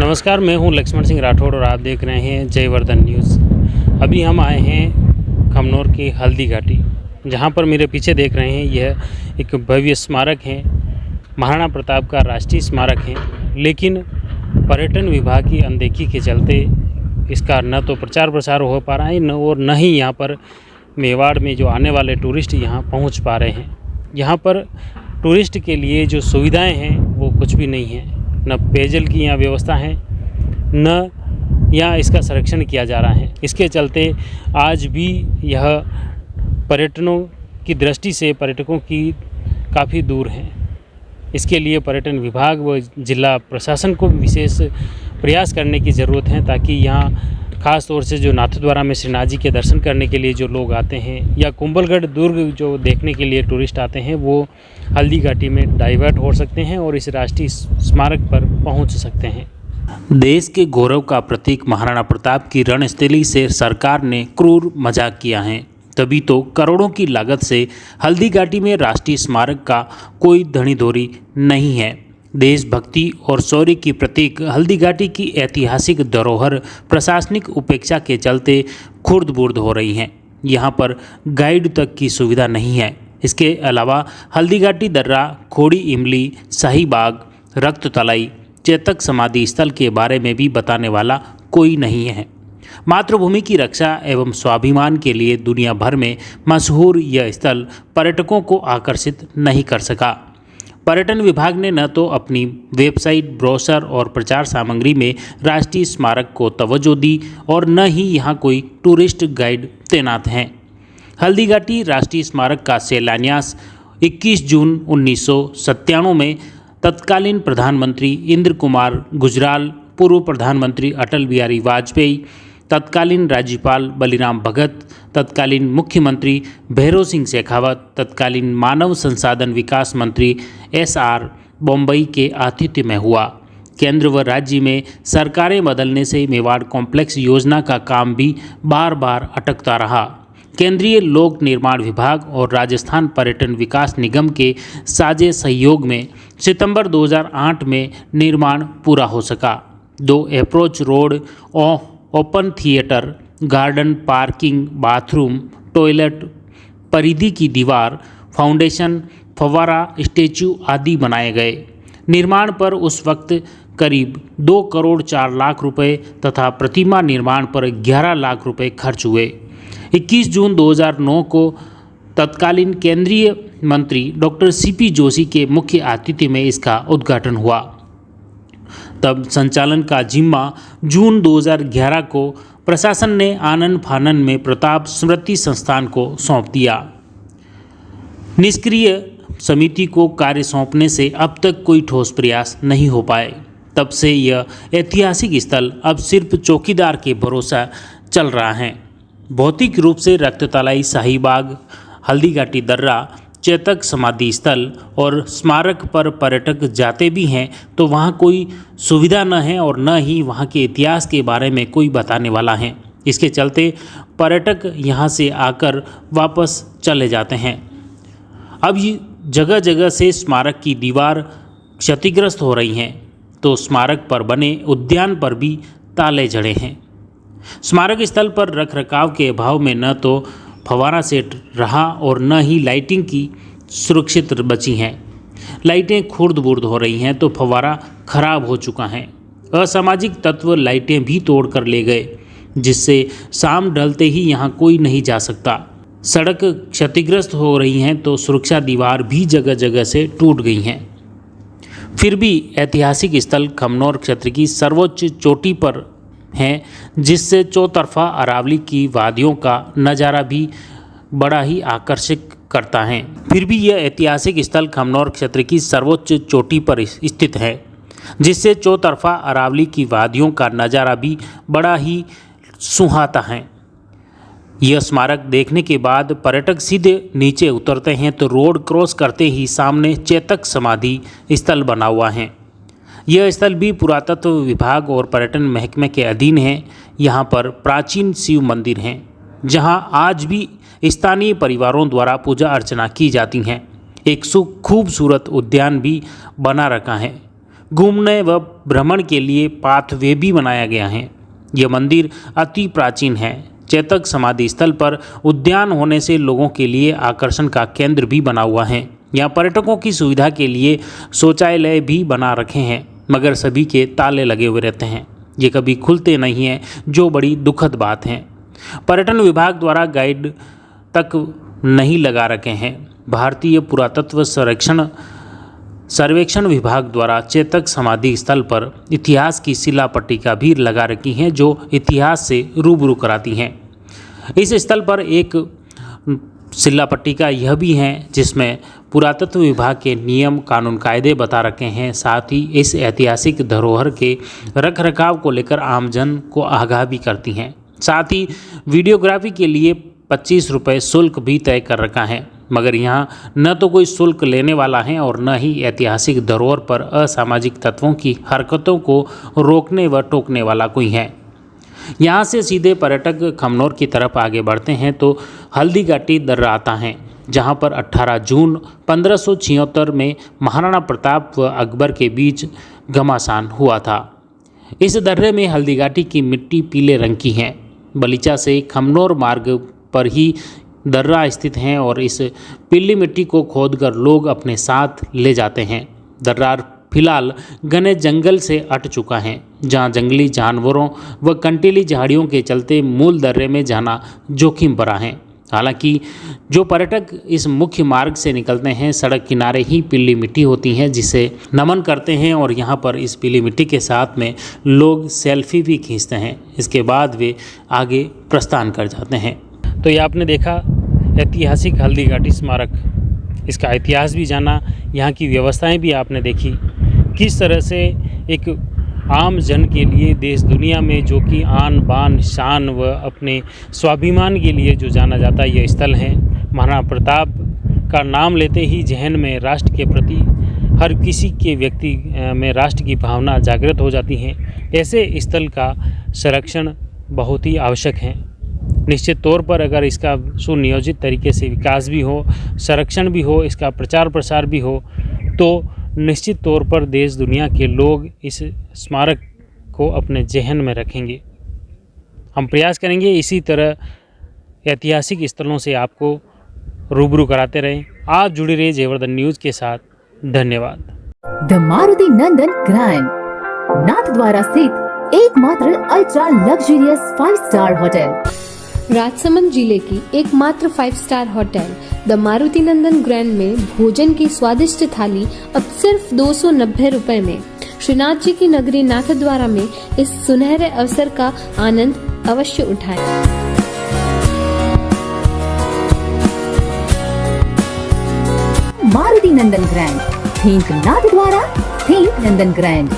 नमस्कार, मैं हूं लक्ष्मण सिंह राठौड़ और आप देख रहे हैं जयवर्धन न्यूज़। अभी हम आए हैं खमनोर की हल्दी घाटी, जहां पर मेरे पीछे देख रहे हैं यह एक भव्य स्मारक है, महाराणा प्रताप का राष्ट्रीय स्मारक है। लेकिन पर्यटन विभाग की अनदेखी के चलते इसका न तो प्रचार प्रसार हो पा रहा है न ही यहाँ पर मेवाड़ में जो आने वाले टूरिस्ट यहाँ पहुँच पा रहे हैं। यहाँ पर टूरिस्ट के लिए जो सुविधाएँ हैं वो कुछ भी नहीं है, न पेयजल की यहाँ व्यवस्था है, न यहाँ इसका संरक्षण किया जा रहा है। इसके चलते आज भी यह पर्यटनों की दृष्टि से पर्यटकों की काफ़ी दूर है। इसके लिए पर्यटन विभाग व जिला प्रशासन को विशेष प्रयास करने की ज़रूरत है, ताकि यहाँ ख़ास तौर से जो नाथद्वारा में श्रीनाथ जी के दर्शन करने के लिए जो लोग आते हैं या कुंभलगढ़ दुर्ग जो देखने के लिए टूरिस्ट आते हैं, वो हल्दी घाटी में डाइवर्ट हो सकते हैं और इस राष्ट्रीय स्मारक पर पहुंच सकते हैं। देश के गौरव का प्रतीक महाराणा प्रताप की रणस्थली से सरकार ने क्रूर मजाक किया है, तभी तो करोड़ों की लागत से हल्दी घाटी में राष्ट्रीय स्मारक का कोई धनीधोरी नहीं है। देशभक्ति और शौर्य की प्रतीक हल्दी घाटी की ऐतिहासिक धरोहर प्रशासनिक उपेक्षा के चलते खुर्द-बुर्द हो रही हैं। यहाँ पर गाइड तक की सुविधा नहीं है। इसके अलावा हल्दी घाटी दर्रा, खोड़ी इमली, शाहीबाग, रक्त तलाई, चेतक समाधि स्थल के बारे में भी बताने वाला कोई नहीं है। मातृभूमि की रक्षा एवं स्वाभिमान के लिए दुनिया भर में मशहूर यह स्थल पर्यटकों को आकर्षित नहीं कर सका। पर्यटन विभाग ने न तो अपनी वेबसाइट, ब्रोशर और प्रचार सामग्री में राष्ट्रीय स्मारक को तवज्जो दी और न ही यहाँ कोई टूरिस्ट गाइड तैनात हैं। हल्दी घाटी राष्ट्रीय स्मारक का शिलान्यास 21 जून 1997 में तत्कालीन प्रधानमंत्री इंद्र कुमार गुजराल, पूर्व प्रधानमंत्री अटल बिहारी वाजपेयी, तत्कालीन राज्यपाल बलिराम भगत, तत्कालीन मुख्यमंत्री भैरों सिंह शेखावत, तत्कालीन मानव संसाधन विकास मंत्री SR बम्बई के आतिथ्य में हुआ। केंद्र व राज्य में सरकारें बदलने से मेवाड़ कॉम्प्लेक्स योजना का काम भी बार बार अटकता रहा। केंद्रीय लोक निर्माण विभाग और राजस्थान पर्यटन विकास निगम के साझे सहयोग में सितंबर 2008 में निर्माण पूरा हो सका। 2 approach road, open theatre, garden, parking, bathroom, toilet, परिधि की दीवार, फाउंडेशन, फव्वारा, स्टैचू आदि बनाए गए। निर्माण पर उस वक्त करीब 2 करोड़ 4 लाख रुपए तथा प्रतिमा निर्माण पर 11 लाख रुपए खर्च हुए। 21 जून 2009 को तत्कालीन केंद्रीय मंत्री डॉक्टर CP जोशी के मुख्य आतिथ्य में इसका उद्घाटन हुआ। तब संचालन का जिम्मा जून 2011 को प्रशासन ने आनन फानन में प्रताप स्मृति संस्थान को सौंप दिया। निष्क्रिय समिति को कार्य सौंपने से अब तक कोई ठोस प्रयास नहीं हो पाए। तब से यह ऐतिहासिक स्थल अब सिर्फ चौकीदार के भरोसा चल रहा है। भौतिक रूप से रक्ततलाई, शाहीबाग, हल्दी घाटी दर्रा, चेतक समाधि स्थल और स्मारक पर पर्यटक जाते भी हैं तो वहाँ कोई सुविधा न है और न ही वहाँ के इतिहास के बारे में कोई बताने वाला है। इसके चलते पर्यटक यहाँ से आकर वापस चले जाते हैं। अब ये जगह जगह से स्मारक की दीवार क्षतिग्रस्त हो रही हैं, तो स्मारक पर बने उद्यान पर भी ताले जड़े हैं। स्मारक स्थल पर रखरखाव के अभाव में न तो फव्वारा सेट रहा और न ही लाइटिंग की सुरक्षित बची हैं। लाइटें खुर्द-बुर्द हो रही हैं तो फव्वारा खराब हो चुका है। असामाजिक तत्व लाइटें भी तोड़ कर ले गए, जिससे शाम ढलते ही यहाँ कोई नहीं जा सकता। सड़क क्षतिग्रस्त हो रही हैं तो सुरक्षा दीवार भी जगह जगह से टूट गई हैं। फिर भी ऐतिहासिक स्थल खमनोर क्षेत्र की सर्वोच्च चोटी पर हैं, जिससे चौतरफा अरावली की वादियों का नज़ारा भी बड़ा ही आकर्षक करता है। फिर भी यह ऐतिहासिक स्थल खमनोर क्षेत्र की सर्वोच्च चोटी पर स्थित है, जिससे चौतरफा अरावली की वादियों का नज़ारा भी बड़ा ही सुहाता है। यह स्मारक देखने के बाद पर्यटक सीधे नीचे उतरते हैं तो रोड क्रॉस करते ही सामने चेतक समाधि स्थल बना हुआ है। यह स्थल भी पुरातत्व विभाग और पर्यटन महकमे के अधीन है। यहाँ पर प्राचीन शिव मंदिर हैं, जहाँ आज भी स्थानीय परिवारों द्वारा पूजा अर्चना की जाती हैं। एक खूबसूरत उद्यान भी बना रखा है। घूमने व भ्रमण के लिए पाथवे भी बनाया गया है। यह मंदिर अति प्राचीन है। चेतक समाधि स्थल पर उद्यान होने से लोगों के लिए आकर्षण का केंद्र भी बना हुआ है। यहाँ पर्यटकों की सुविधा के लिए शौचालय भी बना रखे हैं, मगर सभी के ताले लगे हुए रहते हैं। ये कभी खुलते नहीं हैं, जो बड़ी दुखद बात है। पर्यटन विभाग द्वारा गाइड तक नहीं लगा रखे हैं। भारतीय पुरातत्व सर्वेक्षण विभाग द्वारा चेतक समाधि स्थल पर इतिहास की शिला पट्टिका भी लगा रखी हैं, जो इतिहास से रूबरू कराती हैं। इस स्थल पर एक शिला पट्टिका यह भी है जिसमें पुरातत्व विभाग के नियम कानून कायदे बता रखे हैं। साथ ही इस ऐतिहासिक धरोहर के रखरखाव को लेकर आमजन को आगाह भी करती हैं। साथ ही वीडियोग्राफी के लिए 25 रुपये शुल्क भी तय कर रखा है, मगर यहाँ न तो कोई शुल्क लेने वाला है और न ही ऐतिहासिक धरोहर पर असामाजिक तत्वों की हरकतों को रोकने व टोकने वाला कोई है। यहाँ से सीधे पर्यटक खमनोर की तरफ आगे बढ़ते हैं तो हल्दी घाटी दर्रा आता है, जहाँ पर 18 जून 1576 में महाराणा प्रताप व अकबर के बीच घमासान हुआ था। इस दर्रे में हल्दी घाटी की मिट्टी पीले रंग की है। बलीचा से खमनोर मार्ग पर ही दर्रा स्थित है और इस पीली मिट्टी को खोदकर लोग अपने साथ ले जाते हैं। दर्रा फिलहाल घने जंगल से अट चुका है, जहां जंगली जानवरों व कंटीली झाड़ियों के चलते मूल दर्रे में जाना जोखिम भरा है। हालांकि जो पर्यटक इस मुख्य मार्ग से निकलते हैं, सड़क किनारे ही पीली मिट्टी होती है, जिसे नमन करते हैं और यहाँ पर इस पीली मिट्टी के साथ में लोग सेल्फी भी खींचते हैं। इसके बाद वे आगे प्रस्थान कर जाते हैं। तो ये आपने देखा ऐतिहासिक हल्दी घाटी स्मारक, इसका इतिहास भी जाना, यहाँ की व्यवस्थाएं भी आपने देखी, किस तरह से एक आम जन के लिए देश दुनिया में जो कि आन बान शान व अपने स्वाभिमान के लिए जो जाना जाता है यह स्थल है। महाराणा प्रताप का नाम लेते ही जहन में राष्ट्र के प्रति हर किसी के व्यक्ति में राष्ट्र की भावना जागृत हो जाती है। ऐसे स्थल का संरक्षण बहुत ही आवश्यक है। निश्चित तौर पर अगर इसका सुनियोजित तरीके से विकास भी हो, संरक्षण भी हो, इसका प्रचार प्रसार भी हो, तो निश्चित तौर पर देश दुनिया के लोग इस स्मारक को अपने जहन में रखेंगे। हम प्रयास करेंगे इसी तरह ऐतिहासिक स्थलों से आपको रूबरू कराते रहें। आज जुड़े रहिए जयवर्धन न्यूज़ के साथ। धन्यवाद। The Maruti Nandan grand, Nathdwara स्थित एकमात्र ultra luxurious 5 star hotel. Rajsamand जिले की एकमात्र 5 star hotel the Maruti Nandan grand में भोजन की स्वादिष्ट थाली अब सिर्फ 290 रुपए में। श्रीनाथ जी की नगरी नाथद्वारा में इस सुनहरे अवसर का आनंद अवश्य उठाएं। मारुति नंदन ग्रैंड, थिंक नाथद्वारा, थिंक नंदन ग्रैंड।